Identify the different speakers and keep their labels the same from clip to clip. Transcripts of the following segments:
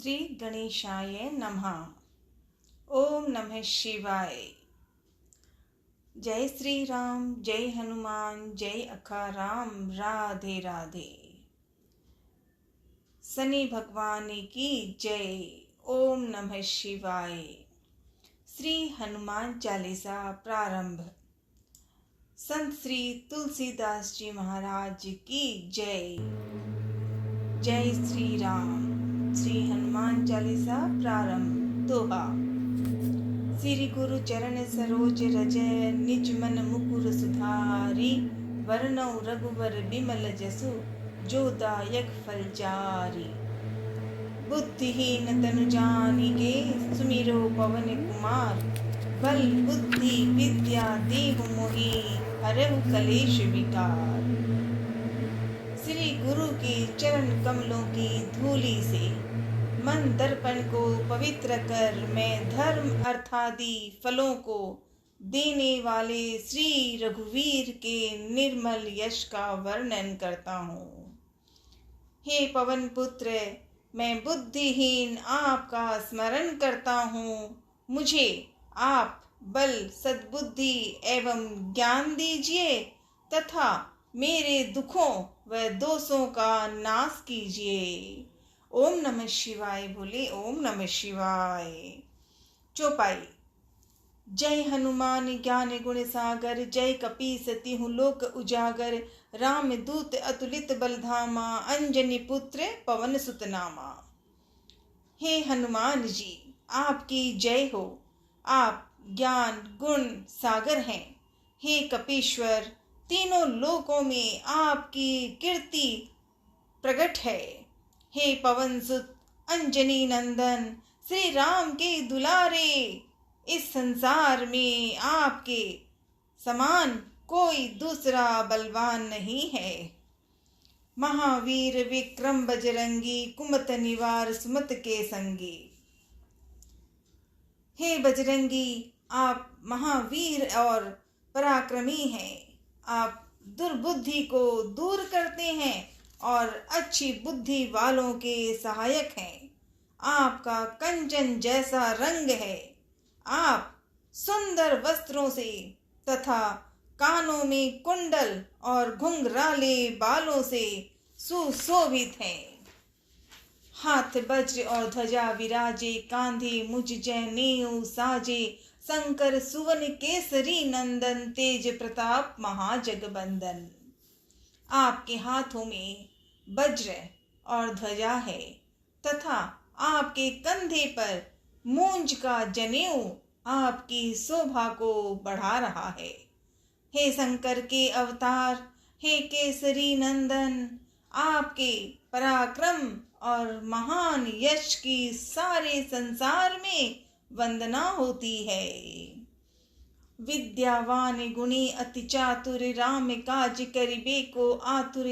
Speaker 1: श्री गणेशाय नमः। ओम नमः शिवाय। जय श्री राम, जय हनुमान, जय अखाराम, राधे राधे। शनि भगवान की जय। ओम नमः शिवाय। श्री हनुमान चालीसा प्रारंभ। संत श्री तुलसीदास जी महाराज की जय। जय श्री राम। श्री हनुमान चालीसा प्रारंभ। दोहा। श्री गुरु चरण सरोज रज, निज मन मुकुर सुधारी। वरनौ रघुवर बिमल जसु, जो दायक फल चारि। बुद्धिहीन तनु जानिके, सुमिरो पवन कुमार। बल बुद्धि विद्या देहु मोहि, हरहु कलेश विकार। श्री गुरु के चरण कमलों की धूलि से मन दर्पण को पवित्र कर, मैं धर्म अर्थादि फलों को देने वाले श्री रघुवीर के निर्मल यश का वर्णन करता हूँ। हे पवन पुत्र, मैं बुद्धिहीन आपका स्मरण करता हूँ। मुझे आप बल, सद्बुद्धि एवं ज्ञान दीजिए तथा मेरे दुखों व दोषों का नाश कीजिए। ओम नमः शिवाय बोले। ओम नमः शिवाय। चौपाई। जय हनुमान ज्ञान गुण सागर, जय कपीस तिहु लोक उजागर। राम दूत अतुलित बलधामा, अंजनी पुत्र पवन सुत नामा। हे हनुमान जी, आपकी जय हो। आप ज्ञान गुण सागर हैं। हे कपीश्वर, तीनों लोकों में आपकी कीर्ति प्रकट है। हे पवन सुत अंजनी नंदन, श्री राम के दुलारे, इस संसार में आपके समान कोई दूसरा बलवान नहीं है। महावीर विक्रम बजरंगी, कुमत निवार सुमत के संगी। हे बजरंगी, आप महावीर और पराक्रमी हैं। आप दुर्बुद्धि को दूर करते हैं और अच्छी बुद्धि वालों के सहायक हैं। आपका कंचन जैसा रंग है। आप सुंदर वस्त्रों से तथा कानों में कुंडल और घुंघराले बालों से सुशोभित हैं। हाथ वज्र और ध्वजा विराजे, कांधे मुझ जनेऊ साजे। शंकर सुवन केसरी नंदन, तेज प्रताप महाजगबंदन। आपके हाथों में वज्र और ध्वजा है तथा आपके कंधे पर मूंज का जनेऊ आपकी शोभा को बढ़ा रहा है। हे शंकर के अवतार, हे केसरी नंदन, आपके पराक्रम और महान यश की सारे संसार में वंदना होती है। विद्यावान गुणी अति चातुर, राम काज करिबे को आतुर।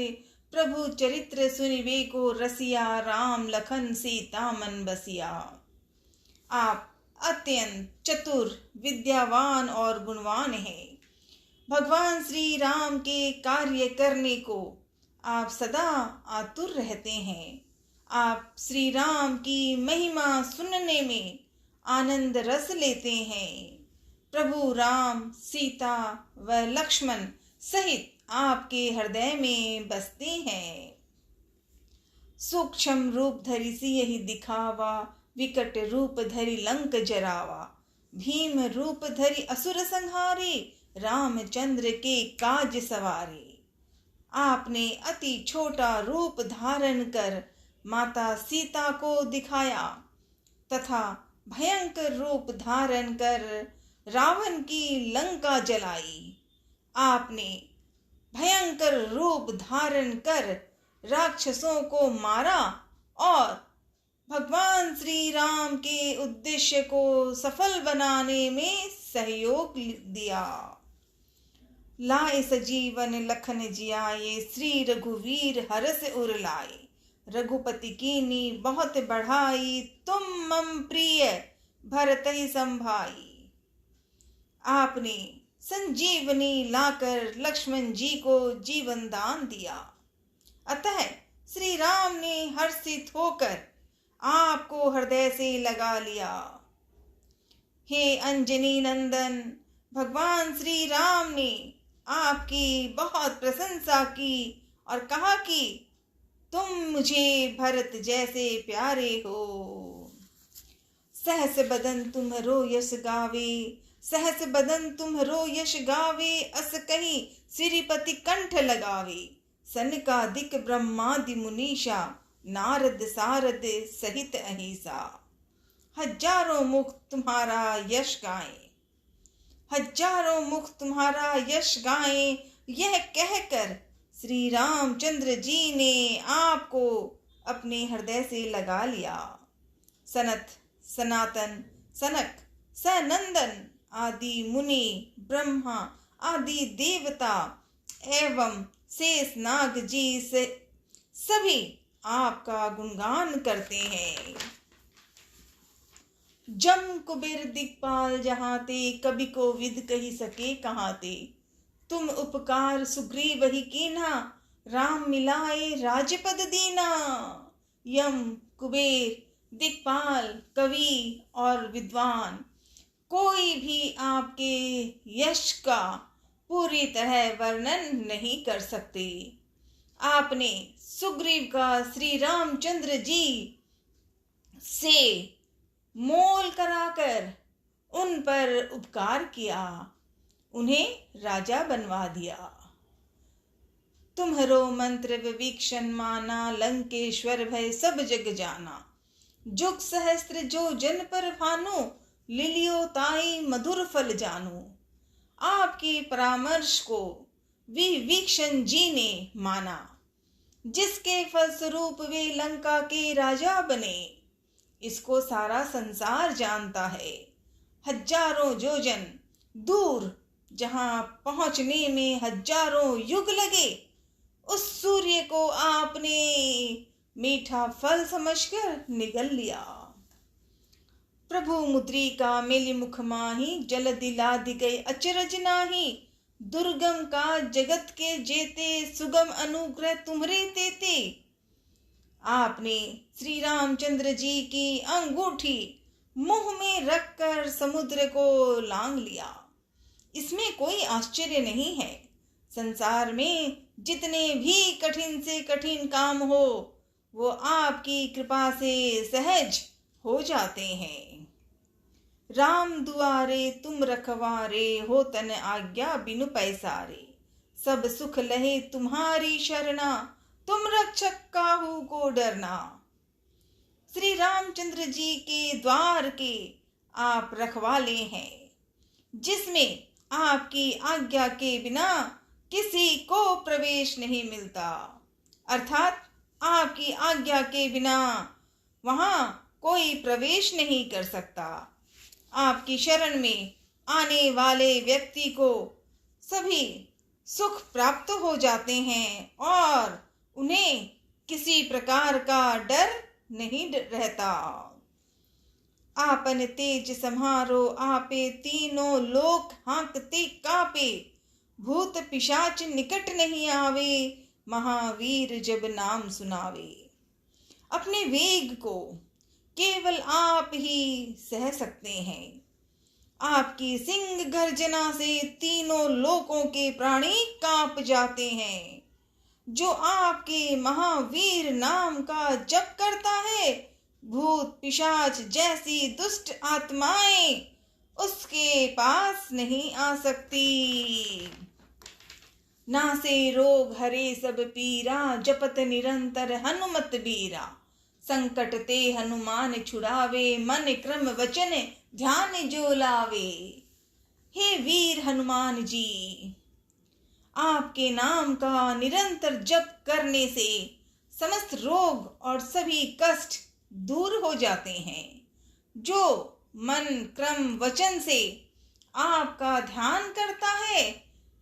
Speaker 1: प्रभु चरित्र सुनिबे को रसिया, राम लखन सीता मन बसिया। आप अत्यंत चतुर, विद्यावान और गुणवान हैं। भगवान श्री राम के कार्य करने को आप सदा आतुर रहते हैं। आप श्री राम की महिमा सुनने में आनंद रस लेते हैं। प्रभु राम, सीता व लक्ष्मण सहित आपके हृदय में बसते हैं। सूक्ष्म रूप धरि सियहि दिखावा, विकट रूप धरि लंक जरावा। भीम रूप धरि असुर संहारे, रामचंद्र के काज सवारे। आपने अति छोटा रूप धारण कर माता सीता को दिखाया तथा भयंकर रूप धारण कर रावण की लंका जलाई। आपने भयंकर रूप धारण कर राक्षसों को मारा और भगवान श्री राम के उद्देश्य को सफल बनाने में सहयोग दिया। लाए सजीवन लखन जियाए, श्री रघुवीर हरष उर लाए। रघुपति कीनी बहुत बढ़ाई, तुम मम प्रिय भरतहि संभाई। आपने संजीवनी लाकर लक्ष्मण जी को जीवन दान दिया। अतः श्री राम ने हर्षित होकर आपको हृदय से लगा लिया। हे अंजनी नंदन, भगवान श्री राम ने आपकी बहुत प्रशंसा की और कहा कि तुम मुझे भरत जैसे प्यारे हो। सहस बदन तुम्हरो यश गावे, सहस बदन तुम्हरो यश गावे, अस कहीं श्रीपति कंठ लगावे। सनकादिक ब्रह्मादि मुनीषा, नारद सारद सहित अहिसा। हजारों मुख तुम्हारा यश गाएं, हजारों मुख तुम्हारा यश गाएं। यह कहकर श्री रामचंद्र जी ने आपको अपने हृदय से लगा लिया। सनत, सनातन, सनक, सनंदन आदि मुनि, ब्रह्मा आदि देवता एवं शेष नाग जी से सभी आपका गुणगान करते हैं। जम कुबेर दिक्पाल जहाँ ते, कवि को विद कही सके कहाँ ते। तुम उपकार सुग्रीव ही कीन्हा, राम मिलाए राजपद दीना। यम, कुबेर, दिक्पाल, कवि और विद्वान कोई भी आपके यश का पूरी तरह वर्णन नहीं कर सकते। आपने सुग्रीव का श्री रामचंद्र जी से मोल कराकर उन पर उपकार किया, उन्हें राजा बनवा दिया। तुम्हरो मंत्र विभीषण माना, लंकेश्वर भय सब जग जाना। जुग सहस्त्र जो जन पर भानु, लिलियो ताई मधुर फल जानू। आपके परामर्श को विभीषण जी ने माना, जिसके फलस्वरूप वे लंका के राजा बने। इसको सारा संसार जानता है। हजारों योजन दूर जहां पहुंचने में हजारों युग लगे, उस सूर्य को आपने मीठा फल समझकर निगल लिया। प्रभु मुद्रिका मेलि मुख माही, जल दिला दी गई अचरज नाही। दुर्गम का जगत के जेते, सुगम अनुग्रह तुम्हरे तेते। आपने श्री रामचंद्र जी की अंगूठी मुंह में रखकर समुद्र को लांघ लिया। इसमें कोई आश्चर्य नहीं है। संसार में जितने भी कठिन से कठिन काम हो, वो आपकी कृपा से सहज हो जाते हैं। राम दुआरे तुम रखवारे, हो तन आज्ञा बिनु पैसारे। सब सुख लहे तुम्हारी शरणा, तुम रक्षक काहू को डरना। श्री रामचंद्र जी के द्वार के आप रखवाले हैं, जिसमें आपकी आज्ञा के बिना किसी को प्रवेश नहीं मिलता। अर्थात आपकी आज्ञा के बिना वहां कोई प्रवेश नहीं कर सकता। आपकी शरण में आने वाले व्यक्ति को सभी सुख प्राप्त हो जाते हैं और उन्हें किसी प्रकार का डर नहीं रहता। आपन तेज सम्हारो आपे, तीनों लोक हाँकते कापे। भूत पिशाच निकट नहीं आवे, महावीर जब नाम सुनावे। अपने वेग को केवल आप ही सह सकते हैं। आपकी सिंह गर्जना से तीनों लोकों के प्राणी कांप जाते हैं। जो आपके महावीर नाम का जप करता है, भूत पिशाच जैसी दुष्ट आत्माएं उसके पास नहीं आ सकती। नासे रोग हरे सब पीरा, जपत निरंतर हनुमत बीरा। संकट ते हनुमान छुड़ावे, मन क्रम वचन ध्यान जो लावे। हे वीर हनुमान जी, आपके नाम का निरंतर जप करने से समस्त रोग और सभी कष्ट दूर हो जाते हैं। जो मन क्रम वचन से आपका ध्यान करता है,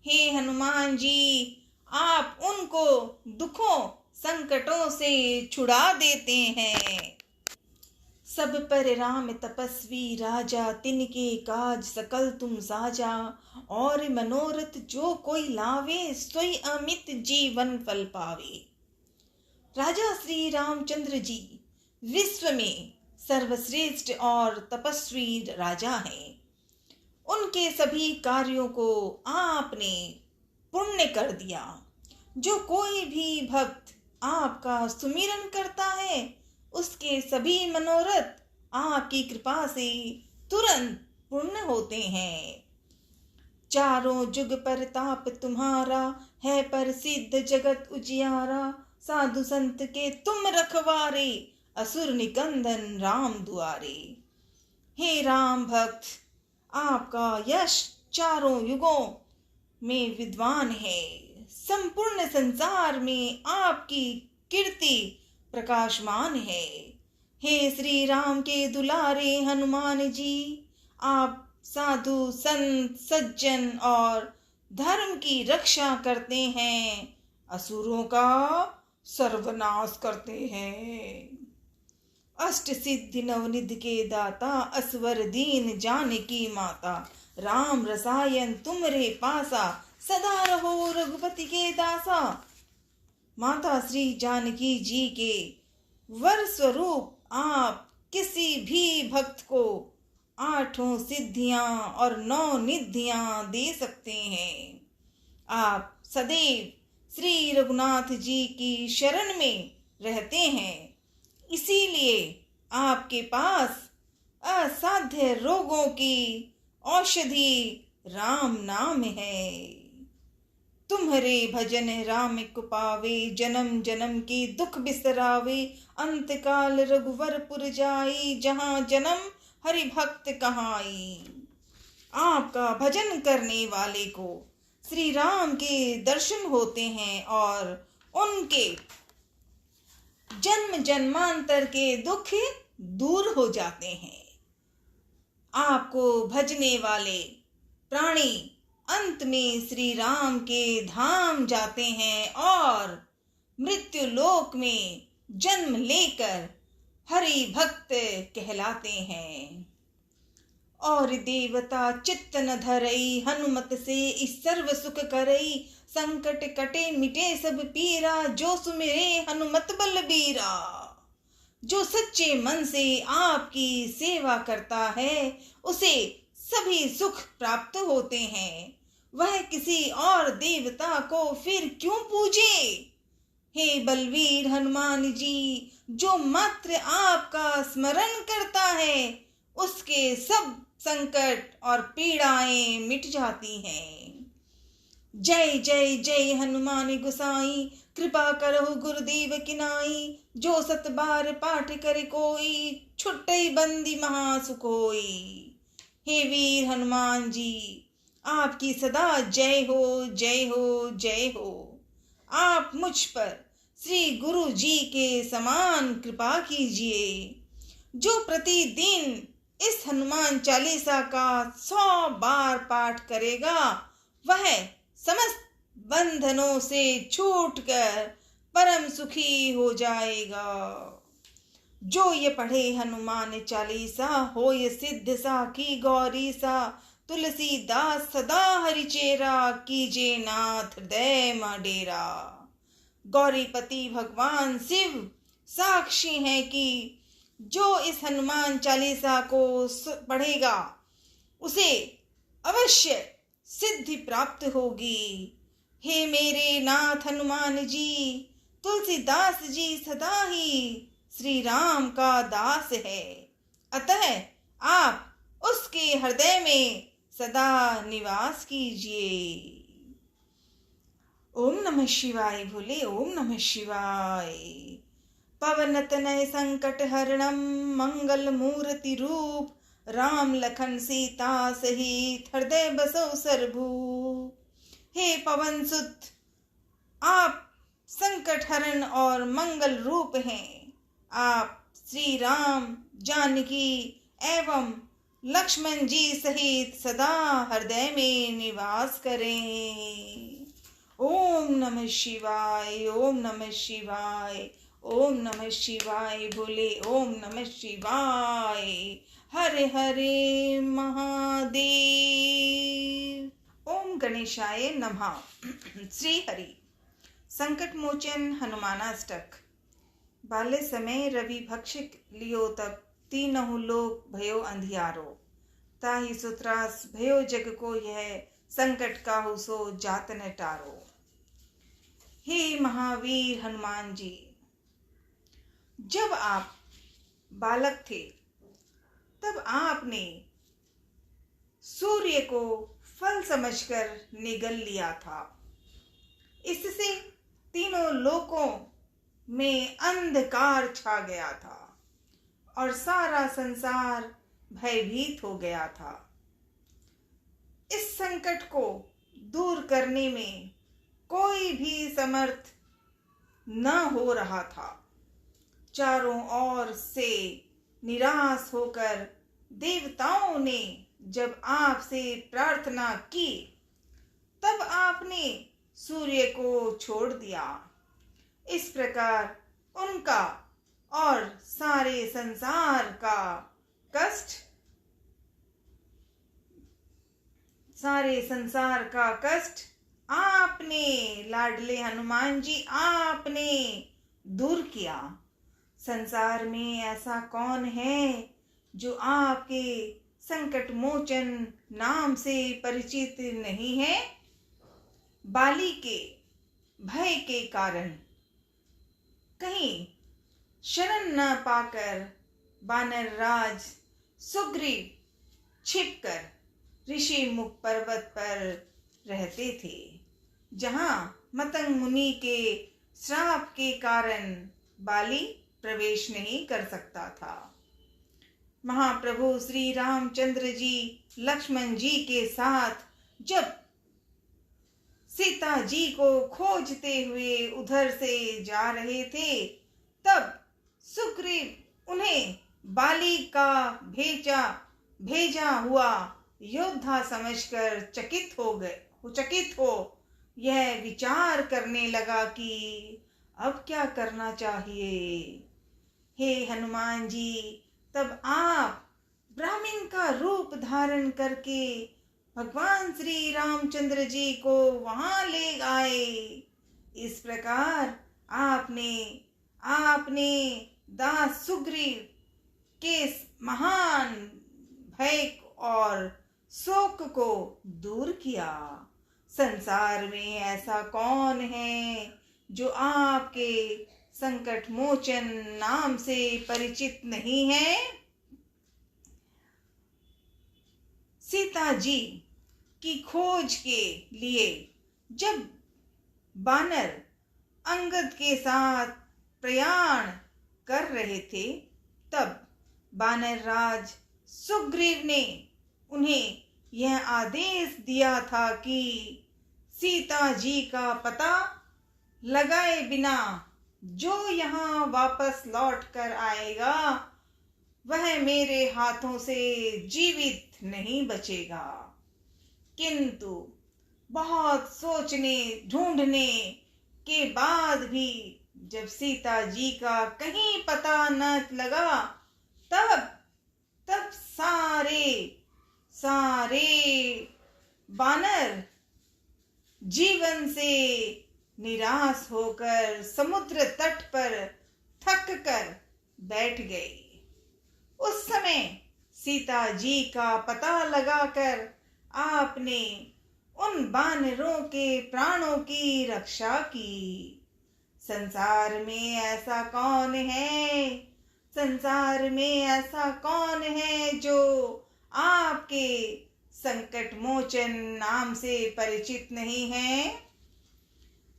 Speaker 1: हे हनुमान जी, आप उनको दुखों संकटों से छुड़ा देते हैं। सब पर राम तपस्वी राजा, तिनके काज सकल तुम साजा। और मनोरथ जो कोई लावे, सोई अमित जीवन फल पावे। राजा श्री रामचंद्र जी विश्व में सर्वश्रेष्ठ और तपस्वी राजा हैं। उनके सभी कार्यों को आपने पुण्य कर दिया। जो कोई भी भक्त आपका सुमिरन करता है, उसके सभी मनोरथ आपकी कृपा से तुरंत पूर्ण होते हैं। चारों जुग परताप तुम्हारा है, प्रसिद्ध जगत उजियारा। साधु संत के तुम रखवारे, असुर निकंदन राम दुआरे। हे राम भक्त, आपका यश चारों युगों में विद्वान है। संपूर्ण संसार में आपकी कीर्ति प्रकाशमान है। हे श्री राम के दुलारे हनुमान जी, आप साधु संत सज्जन और धर्म की रक्षा करते हैं, असुरों का सर्वनाश करते हैं। अष्ट सिद्धि नवनिधि के दाता, असवर दीन जानकी माता। राम रसायन तुमरे पासा, सदा रहो रघुपति के दासा। माता श्री जानकी जी के वर स्वरूप आप किसी भी भक्त को 8 सिद्धियां और 9 निधियां दे सकते हैं। आप सदैव श्री रघुनाथ जी की शरण में रहते हैं, इसीलिए आपके पास असाध्य रोगों की औषधि राम नाम है। तुम्हारे भजन राम को पावे, जन्म जन्म के दुख बिसरावे। अंत काल रघुवरपुर जाई, जहाँ जन्म हरि भक्त कहाई। आपका भजन करने वाले को श्री राम के दर्शन होते हैं और उनके जन्म जन्मांतर के दुख दूर हो जाते हैं। आपको भजने वाले प्राणी अंत में श्री राम के धाम जाते हैं और मृत्यु लोक में जन्म लेकर हरि भक्त कहलाते हैं। और देवता चित्त न धरई, हनुमत से इस सर्व सुख करई। संकट कटे मिटे सब पीरा, जो सुमिरे हनुमत बलबीरा। जो सच्चे मन से आपकी सेवा करता है, उसे सभी सुख प्राप्त होते हैं। वह किसी और देवता को फिर क्यों पूजे। हे बलवीर हनुमान जी, जो मात्र आपका स्मरण करता है, उसके सब संकट और पीड़ाएं मिट जाती हैं। जय जय जय हनुमान गोसाई, कृपा करहु गुरुदेव किनाई। जो 7 बार पाठ करे कोई, छुट्टई बंदी महासुख होई। हे वीर हनुमान जी, आपकी सदा जय हो जय हो जय हो। आप मुझ पर श्री गुरु जी के समान कृपा कीजिए। जो प्रतिदिन इस हनुमान चालीसा का 100 बार पाठ करेगा, वह समस्त बंधनों से छूटकर परम सुखी हो जाएगा। जो ये पढ़े हनुमान चालीसा, हो ये सिद्ध साखी गौरी सा। तुलसीदास सदा हरिचेरा, कीजे नाथ हृदय में डेरा। गौरीपति भगवान शिव साक्षी हैं कि जो इस हनुमान चालीसा को पढ़ेगा, उसे अवश्य सिद्धि प्राप्त होगी। हे मेरे नाथ हनुमान जी, तुलसीदास जी सदा ही श्री राम का दास है, अतः आप उसके हृदय में सदा निवास कीजिए। ओम नमः शिवाय भोले, ओम नमः शिवाय। पवन तनय संकट हरणम, मंगल मूर्ति रूप। राम लखन सीता सहित, हृदय बसो सरभूप। हे पवन सुत, आप संकट हरण और मंगल रूप हैं। आप श्री राम जानकी एवं लक्ष्मण जी सहित सदा हृदय में निवास करें। ओम नमः शिवाय, ओम नमः शिवाय, ओम नमः शिवाय बोले, ओम नमः शिवाय। हरे हरे महादेव। ओम गणेशाय नमः। श्री हरि। संकट मोचन हनुमानाष्टक। बाल्य समय रवि भक्षिक लियो तब, तीनहु लोक भयो अंधियारो, ताहि सुत्रास भयो जग को यह संकट काहू सो जात न टारो। हे महावीर हनुमान जी, जब आप बालक थे तब आपने सूर्य को फल समझकर निगल लिया था। इससे तीनों लोकों में अंधकार छा गया था और सारा संसार भयभीत हो गया था। इस संकट को दूर करने में कोई भी समर्थ न हो रहा था। चारों ओर से निराश होकर देवताओं ने जब आपसे प्रार्थना की, तब आपने सूर्य को छोड़ दिया। इस प्रकार उनका और सारे संसार का कष्ट आपने, लाडले हनुमान जी, आपने दूर किया। संसार में ऐसा कौन है जो आपके संकट मोचन नाम से परिचित नहीं है। बाली के भय के कारण कहीं शरण न पाकर बानर राज सुग्रीव छिपकर ऋषि मुख पर्वत पर रहते थे, जहां मतंग मुनि के श्राप के कारण बाली प्रवेश नहीं कर सकता था। महाप्रभु श्री रामचंद्र जी लक्ष्मण जी के साथ जब सीता जी को खोजते हुए उधर से जा रहे थे, तब सुग्रीव उन्हें बाली का भेजा हुआ योद्धा समझकर चकित हो यह विचार करने लगा कि अब क्या करना चाहिए। हे हनुमान जी, तब आप ब्राह्मण का रूप धारण करके भगवान श्री रामचंद्र जी को वहां ले आए। इस प्रकार आपने दास सुग्रीव के महान भय और शोक को दूर किया। संसार में ऐसा कौन है जो आपके संकट मोचन नाम से परिचित नहीं है। सीता जी की खोज के लिए जब बानर अंगद के साथ प्रयाण कर रहे थे, तब बानर राज सुग्रीव ने उन्हें यह आदेश दिया था कि सीता जी का पता लगाए बिना जो यहाँ वापस लौट कर आएगा, वह मेरे हाथों से जीवित नहीं बचेगा। किंतु बहुत सोचने ढूंढने के बाद भी जब सीता जी का कहीं पता न लगा, तब सारे बानर जीवन से निराश होकर समुद्र तट पर थक कर बैठ गए। उस समय सीता जी का पता लगाकर आपने उन बानरों के प्राणों की रक्षा की। संसार में ऐसा कौन है जो आपके संकट मोचन नाम से परिचित नहीं है।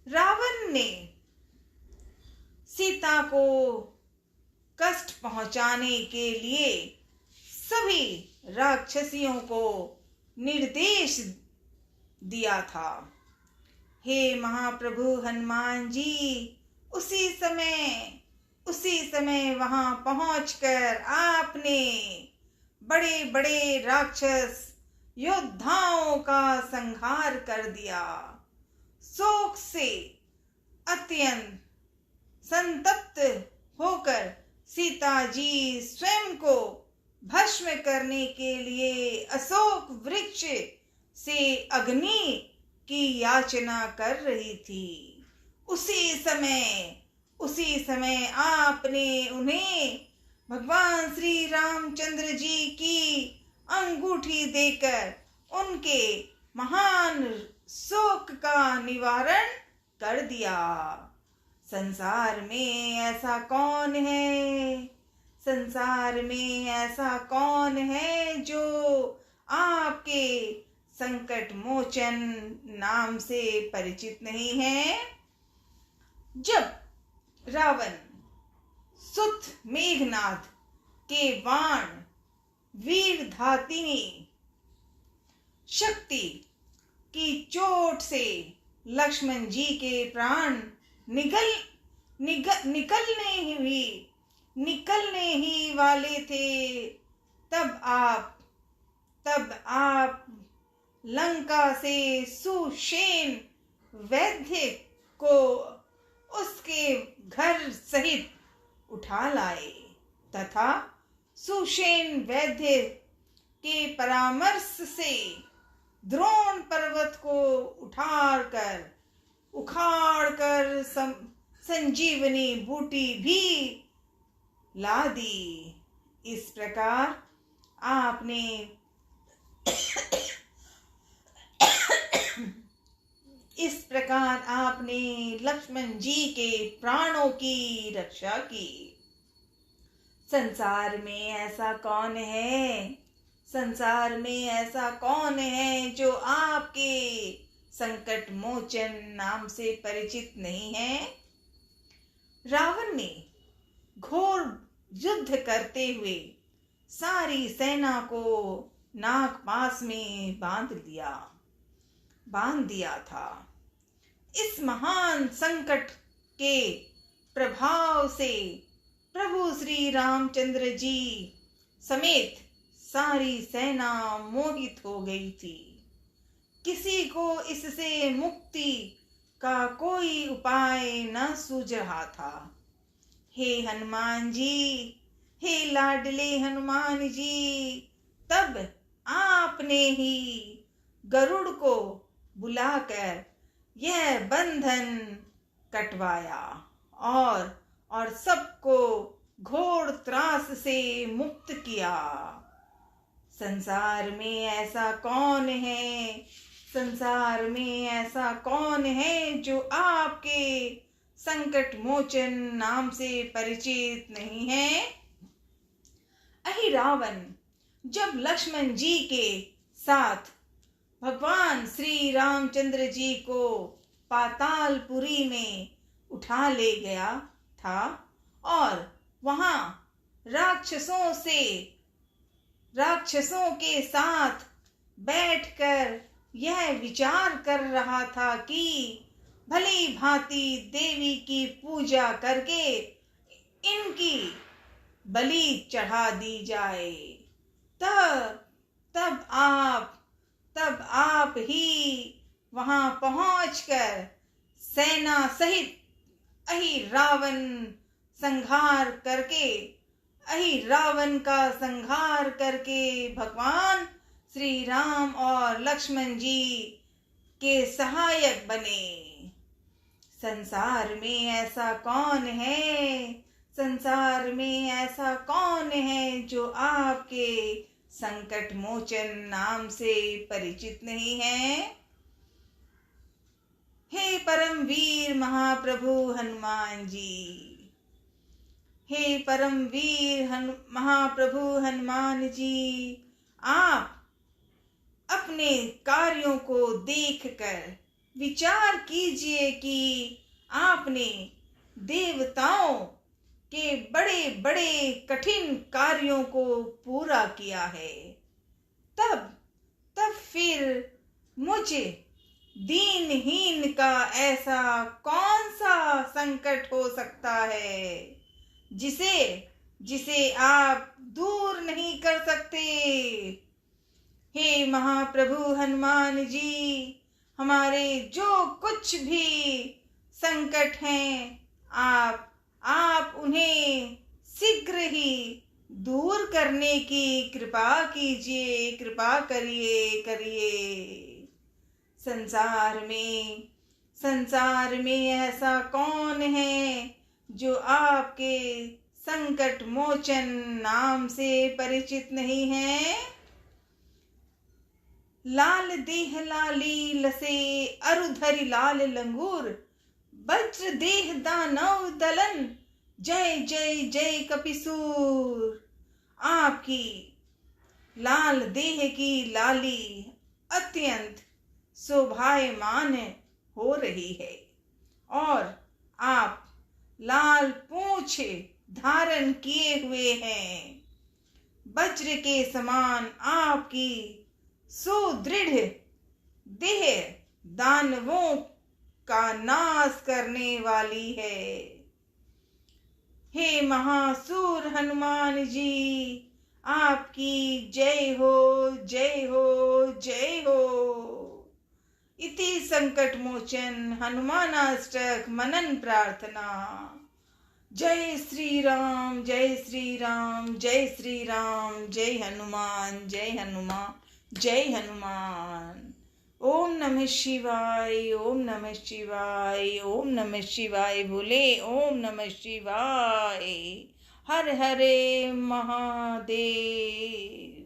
Speaker 1: रावण ने सीता को कष्ट पहुंचाने के लिए सभी राक्षसियों को निर्देश दिया था। हे महाप्रभु हनुमान जी, उसी समय वहां पहुंचकर आपने बड़े बड़े राक्षस योद्धाओं का संहार कर दिया। शोक से अत्यंत संतप्त होकर सीता जी स्वयं को भस्म करने के लिए अशोक वृक्ष से अग्नि की याचना कर रही थी। उसी समय आपने उन्हें भगवान श्री रामचंद्र जी की अंगूठी देकर उनके महान शोक का निवारण कर दिया। संसार में ऐसा कौन है, संसार में ऐसा कौन है जो आपके संकट मोचन नाम से परिचित नहीं है। जब रावण सुत मेघनाद के बाण वीर धातिनी शक्ति की चोट से लक्ष्मण जी के प्राण निकलने ही वाले थे, तब आप लंका से सुषेण वैद्य को उसके घर सहित उठा लाए तथा सुषेण वैद्य के परामर्श से द्रोण पर्वत को उखाड़ कर संजीवनी बूटी भी ला दी। इस प्रकार आपने लक्ष्मण जी के प्राणों की रक्षा की। संसार में ऐसा कौन है, संसार में ऐसा कौन है जो आपके संकट मोचन नाम से परिचित नहीं है। रावण ने घोर युद्ध करते हुए सारी सेना को नागपाश में बांध दिया था। इस महान संकट के प्रभाव से प्रभु श्री रामचंद्र जी समेत सारी सेना मोहित हो गई थी। किसी को इससे मुक्ति का कोई उपाय न सूझ रहा था। हे हनुमान जी, हे लाडले हनुमान जी, तब आपने ही गरुड़ को बुलाकर यह बंधन कटवाया और सबको घोर त्रास से मुक्त किया। संसार में ऐसा कौन है, संसार में ऐसा कौन है जो आपके संकट मोचन नाम से परिचित नहीं है। अहि रावण जब लक्ष्मण जी के साथ भगवान श्री रामचंद्र जी को पातालपुरी में उठा ले गया था और वहां राक्षसों के साथ बैठकर यह विचार कर रहा था कि भली भांति देवी की पूजा करके इनकी बलि चढ़ा दी जाए, तब आप ही वहां पहुंचकर सेना सहित अहि रावण का संहार करके भगवान श्री राम और लक्ष्मण जी के सहायक बने। संसार में ऐसा कौन है, संसार में ऐसा कौन है जो आपके संकट मोचन नाम से परिचित नहीं है। हे परम वीर महाप्रभु हनुमान जी, हे परम वीर महाप्रभु हनुमान जी, आप अपने कार्यों को देखकर विचार कीजिए कि आपने देवताओं के बड़े बड़े कठिन कार्यों को पूरा किया है। तब फिर मुझे दीनहीन का ऐसा कौन सा संकट हो सकता है जिसे आप दूर नहीं कर सकते। हे महाप्रभु हनुमान जी, हमारे जो कुछ भी संकट हैं, आप उन्हें शीघ्र ही दूर करने की कृपा कीजिए, कृपा करिए। संसार में ऐसा कौन है जो आपके संकट मोचन नाम से परिचित नहीं है। लाल देह लाली लसे अरुधरि लाल लंगूर, वज्र देह दानव दलन, जय जय जय कपिसूर। आपकी लाल देह की लाली अत्यंत शोभायमान हो रही है और आप लाल पूंछ धारण किए हुए हैं। वज्र के समान आपकी सुदृढ़ देह दानवों का नाश करने वाली है। हे महासूर हनुमान जी, आपकी जय हो, जय हो, जय हो। इति संकट मोचन हनुमानाष्टक मनन प्रार्थना। जय श्री राम, जय श्री राम, जय श्री राम, जय हनुमान, जय हनुमान, जय हनुमान। ओम नमः शिवाय, ओम नमः शिवाय, ओम नमः शिवाय। बोले ओम नमः शिवाय। हर हरे महादेव।